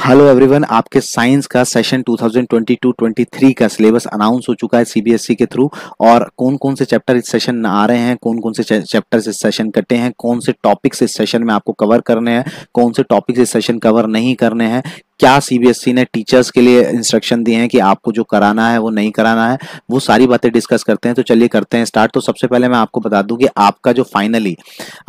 Hello everyone, आपके science का session 2022-23 का सिलेबस अनाउंस हो चुका है सीबीएसई के थ्रू। और कौन कौन से चैप्टर इस सेशन में आ रहे हैं, कौन कौन से चैप्टर्स इस सेशन कटे हैं, कौन से टॉपिक्स इस सेशन में आपको कवर करने हैं, कौन से टॉपिक्स इस सेशन कवर नहीं करने हैं, क्या सीबीएसई ने टीचर्स के लिए इंस्ट्रक्शन दिए हैं कि आपको जो कराना है वो नहीं कराना है, वो सारी बातें डिस्कस करते हैं। तो चलिए करते हैं स्टार्ट। तो सबसे पहले मैं आपको बता दूं कि आपका जो फाइनली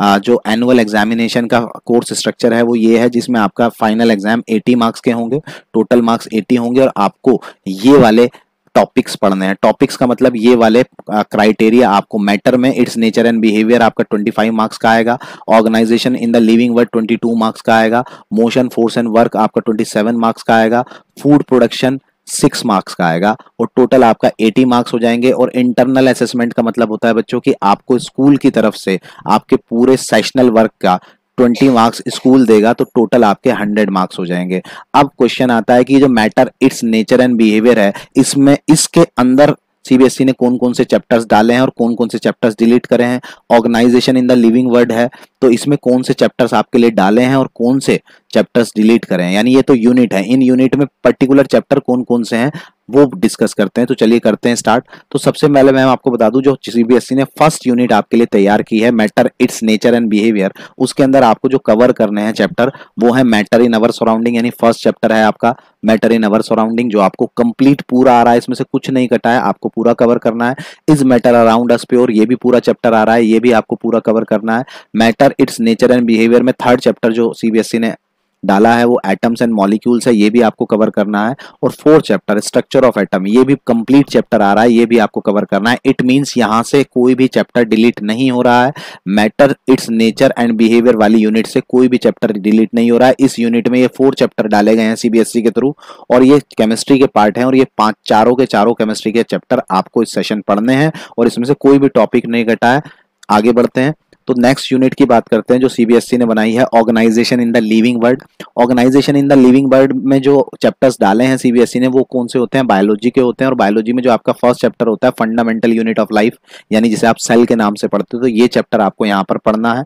जो एनुअल एग्जामिनेशन का कोर्स स्ट्रक्चर है वो ये है, जिसमें आपका फाइनल एग्जाम 80 मार्क्स के होंगे, टोटल मार्क्स 80 होंगे और आपको ये वाले टॉपिक्स पढ़ने हैं। टॉपिक्स का मतलब ये वाले क्राइटेरिया आपको मैटर में इट्स नेचर एंड बिहेवियर आपका 25 मार्क्स का आएगा, organisation in the living word 22 marks का आएगा, मोशन फोर्स एंड वर्क आपका 27 मार्क्स का आएगा, फूड प्रोडक्शन 6 मार्क्स का आएगा और टोटल आपका 80 मार्क्स हो जाएंगे। और इंटरनल असेसमेंट का मतलब होता है बच्चों कि आपको स्कूल की तरफ से आपके पूरे सेशनल वर्क का 20 मार्क्स स्कूल देगा, तो टोटल आपके 100 मार्क्स हो जाएंगे। अब क्वेश्चन आता है कि जो matter it's nature and behaviour है, इसमें इसके अंदर सीबीएसई ने कौन कौन से चैप्टर्स डाले हैं और कौन कौन से चैप्टर्स डिलीट करे हैं। Organisation in the living word है, तो इसमें कौन से चैप्टर्स आपके लिए डाले हैं और कौन से चैप्टर्स डिलीट करे हैं, यानी ये तो यूनिट है। इन यूनिट में पर्टिकुलर चैप्टर कौन कौन से हैं वो डिस्कस करते हैं। तो चलिए करते हैं स्टार्ट। तो सबसे पहले मैं आपको बता दूं, जो सीबीएसई ने फर्स्ट यूनिट आपके लिए तैयार की है matter it's nature and behaviour, उसके अंदर आपको जो कवर करने हैं चैप्टर वो है मैटर इन अवर सराउंडिंग, यानी फर्स्ट चैप्टर है आपका मैटर इन अवर सराउंडिंग, जो आपको कंप्लीट पूरा आ रहा है, इसमें से कुछ नहीं कटा है, आपको पूरा कवर करना है। Is matter around us pure, ये भी पूरा चैप्टर आ रहा है, ये भी आपको पूरा कवर करना है। Matter it's nature and behaviour में थर्ड चैप्टर जो सीबीएसई ने डाला है वो एटम्स एंड मॉलिक्यूल्स है, ये भी आपको कवर करना है। और fourth chapter structure of atom, ये भी कंप्लीट चैप्टर आ रहा है, ये भी आपको कवर करना है। इट मींस यहां से कोई भी चैप्टर डिलीट नहीं हो रहा है। Matter it's nature and behaviour वाली यूनिट से कोई भी चैप्टर डिलीट नहीं हो रहा है। इस यूनिट में ये 4 चैप्टर डाले गए हैं सीबीएसई के थ्रू और ये केमिस्ट्री के पार्ट हैं और ये चारों के चारों केमिस्ट्री के चैप्टर आपको इस सेशन पढ़ने हैं और इसमें से कोई भी टॉपिक नहीं कटा है। आगे बढ़ते हैं तो नेक्स्ट यूनिट की बात करते हैं जो सीबीएसई ने बनाई है, organisation in the living world. Organisation in the living world में जो चैप्टर्स डाले हैं सीबीएसई ने वो कौन से होते हैं, बायोलॉजी के होते हैं। और बायोलॉजी में जो आपका फर्स्ट चैप्टर होता है फंडामेंटल यूनिट ऑफ लाइफ, यानी जिसे आप सेल के नाम से पढ़ते हो, तो ये चैप्टर आपको यहाँ पर पढ़ना है।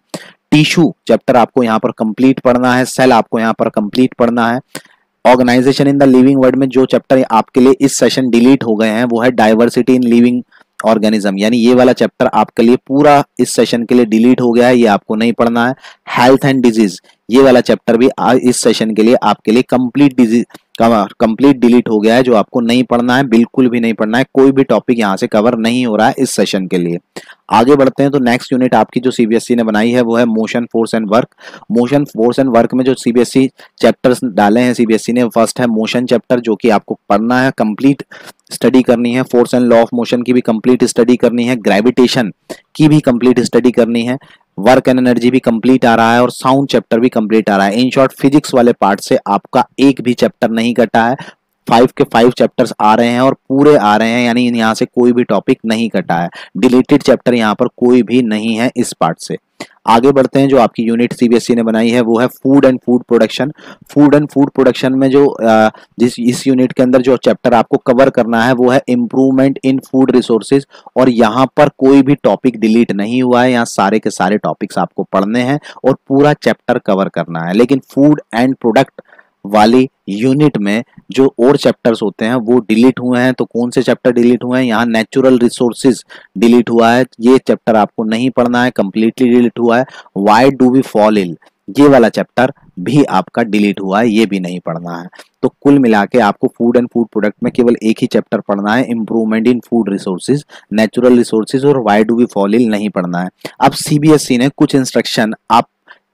टिश्यू चैप्टर आपको यहाँ पर कंप्लीट पढ़ना है, सेल आपको यहाँ पर कंप्लीट पढ़ना है। Organisation in the living world में जो चैप्टर आपके लिए इस सेशन डिलीट हो गए हैं वो है डाइवर्सिटी इन लिविंग ऑर्गेनिज्म, यानी ये वाला चैप्टर आपके लिए पूरा इस सेशन के लिए डिलीट हो गया है, ये आपको नहीं पढ़ना है। हेल्थ एंड डिजीज, ये वाला चैप्टर भी इस सेशन के लिए आपके लिए कंप्लीट डिलीट हो गया है, जो आपको नहीं पढ़ना है, बिल्कुल भी नहीं पढ़ना है। कोई भी टॉपिक यहाँ से कवर नहीं हो रहा है इस सेशन के लिए। आगे बढ़ते हैं तो नेक्स्ट यूनिट आपकी जो सीबीएसई ने बनाई है वो है motion force and work. Motion force and work में जो सीबीएसई चैप्टर्स डाले हैं सीबीएसई ने, फर्स्ट है मोशन चैप्टर जो कि आपको पढ़ना है, कंप्लीट स्टडी करनी है। Force and law of motion की भी कंप्लीट स्टडी करनी है, ग्रेविटेशन की भी कंप्लीट स्टडी करनी है, वर्क एंड एनर्जी भी कंप्लीट आ रहा है और साउंड चैप्टर भी कंप्लीट आ रहा है। इन शॉर्ट फिजिक्स वाले पार्ट से आपका एक भी चैप्टर नहीं कटा है, 5 के 5 चैप्टर्स आ रहे हैं और पूरे आ रहे हैं, यानी यहाँ से कोई भी टॉपिक नहीं कटा है। डिलीटेड चैप्टर यहाँ पर कोई भी नहीं है इस पार्ट से। आगे बढ़ते हैं, जो आपकी यूनिट सीबीएसई ने बनाई है वो है food and food production. Food and food production में जो इस यूनिट के अंदर जो चैप्टर आपको कवर करना है वो है इम्प्रूवमेंट इन फूड रिसोर्सेज। और यहाँ पर कोई भी टॉपिक डिलीट नहीं हुआ है, यहाँ सारे के सारे टॉपिक्स आपको पढ़ने हैं और पूरा चैप्टर कवर करना है। लेकिन फूड एंड प्रोडक्ट वाली यूनिट में जो और चैप्टर्स होते हैं वो डिलीट हुए हैं। तो कौन से चैप्टर डिलीट हुए हैं, यहाँ नेचुरल रिसोर्सेज डिलीट हुआ है, ये चैप्टर आपको नहीं पढ़ना है, कंप्लीटली डिलीट हुआ है। Why do we fall ill, ये वाला चैप्टर भी आपका डिलीट हुआ है, ये भी नहीं पढ़ना है। तो कुल मिला के आपको फूड एंड फूड प्रोडक्ट में केवल एक ही चैप्टर पढ़ना है, improvement in food resources, natural resources और why do we fall ill नहीं पढ़ना है। अब सीबीएसई ने कुछ इंस्ट्रक्शन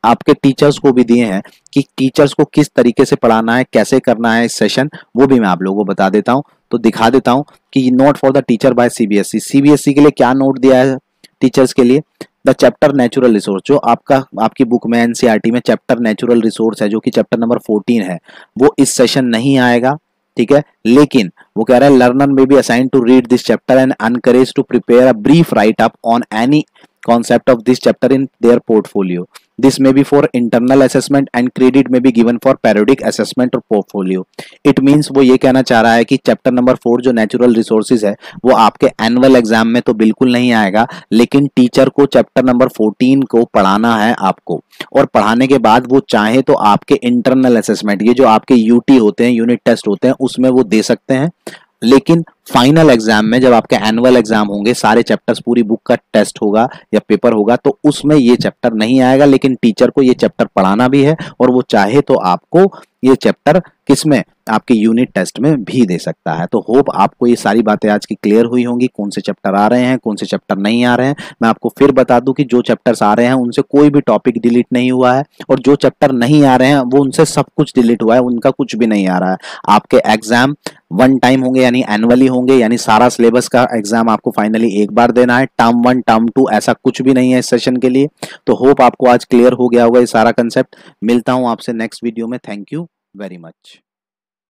आपके टीचर्स को भी दिए हैं कि टीचर्स को किस तरीके से पढ़ाना है, कैसे करना है इस सेशन, वो भी मैं आप लोगों को बता देता हूं। तो दिखा देता हूं कि note for the teacher by CBSE. CBSE के लिए क्या नोट दिया है टीचर्स के लिए, द चैप्टर नेचुरल रिसोर्स, जो आपकी बुक में एनसीईआरटी में चैप्टर नेचुरल रिसोर्स है जो कि चैप्टर नंबर 14 है, वो इस सेशन नहीं आएगा, ठीक है। लेकिन वो कह रहा है learner may be assign to read this chapter and encourage to prepare a brief write up on any concept of this chapter in their portfolio. This may be for internal assessment and credit may be given for periodic assessment और portfolio. It means वो ये कहना चाह रहा है कि chapter number 4 जो natural resources है वो आपके एनुअल एग्जाम में तो बिल्कुल नहीं आएगा, लेकिन टीचर को चैप्टर नंबर 14 को पढ़ाना है आपको, और पढ़ाने के बाद वो चाहे तो आपके इंटरनल असेसमेंट, ये जो आपके यूटी होते हैं, यूनिट टेस्ट होते हैं, उसमें वो दे सकते हैं। लेकिन फाइनल एग्जाम में जब आपके एनुअल एग्जाम होंगे, सारे चैप्टर्स, पूरी बुक का टेस्ट होगा या पेपर होगा, तो उसमें ये चैप्टर नहीं आएगा, लेकिन टीचर को ये चैप्टर पढ़ाना भी है और वो चाहे तो आपको ये चैप्टर किसमें, आपके यूनिट टेस्ट में भी दे सकता है। तो होप आपको ये सारी बातें आज की क्लियर हुई होंगी, कौन से चैप्टर आ रहे हैं, कौन से चैप्टर नहीं आ रहे हैं। मैं आपको फिर बता दूं कि जो चैप्टर्स आ रहे हैं उनसे कोई भी टॉपिक डिलीट नहीं हुआ है, और जो चैप्टर नहीं आ रहे हैं वो उनसे सब कुछ डिलीट हुआ है, उनका कुछ भी नहीं आ रहा है। आपके एग्जाम वन टाइम होंगे, यानी एनुअली होंगे, यानी सारा सिलेबस का एग्जाम आपको फाइनली एक बार देना है। टर्म 1 टर्म 2 ऐसा कुछ भी नहीं है इस सेशन के लिए। तो होप आपको आज क्लियर हो गया होगा ये सारा कंसेप्ट। मिलता हूं आपसे नेक्स्ट वीडियो में। Thank you very much.